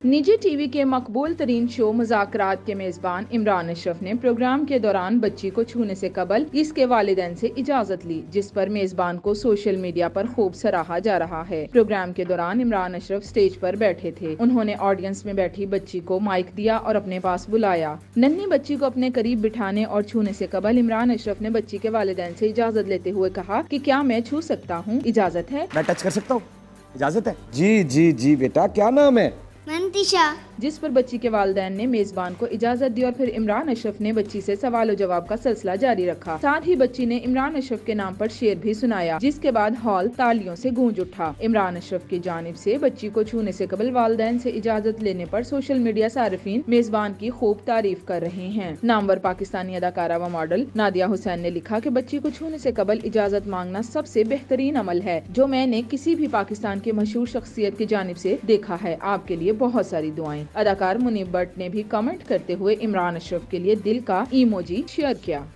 निजी टीवी के मकबूल तरीन शो मुज़ाकरात के मेज़बान इमरान अशरफ ने प्रोग्राम के दौरान बच्ची को छूने से कबल इसके वालिदैन से इजाज़त ली, जिस पर मेज़बान को सोशल मीडिया पर खूब सराहा जा रहा है। प्रोग्राम के दौरान इमरान अशरफ स्टेज पर बैठे थे। उन्होंने ऑडियंस में बैठी बच्ची को माइक दिया और अपने पास बुलाया। नन्ही बच्ची को अपने करीब बिठाने और छूने से कबल इमरान अशरफ ने बच्ची के वालिदैन से इजाज़त लेते हुए कहा कि क्या मैं छू सकता हूँ, इजाज़त है? मैं टच कर सकता हूँ, इजाजत है? जी जी जी बेटा, क्या नाम है? मंतिशा। जिस पर बच्ची के वालिदैन ने मेजबान को इजाजत दी और फिर इमरान अशरफ ने बच्ची से सवाल जवाब का सिलसिला जारी रखा। साथ ही बच्ची ने इमरान अशरफ के नाम पर शेर भी सुनाया, जिसके बाद हॉल तालियों से गूंज उठा। इमरान अशरफ की जानिब से बच्ची को छूने से कबल वालिदैन से इजाजत लेने पर सोशल मीडिया सारिफीन मेजबान की खूब तारीफ कर रहे हैं। नामवर पाकिस्तानी अदाकारा व मॉडल नादिया हुसैन ने लिखा कि बच्ची को छूने से कबल इजाजत मांगना सबसे बेहतरीन अमल है जो मैंने किसी भी पाकिस्तान की मशहूर शख्सियत की जानिब से देखा है। आपके लिए बहुत सारी दुआएं। अदाकार मुनीब भट्ट ने भी कमेंट करते हुए इमरान अशरफ के लिए दिल का इमोजी शेयर किया।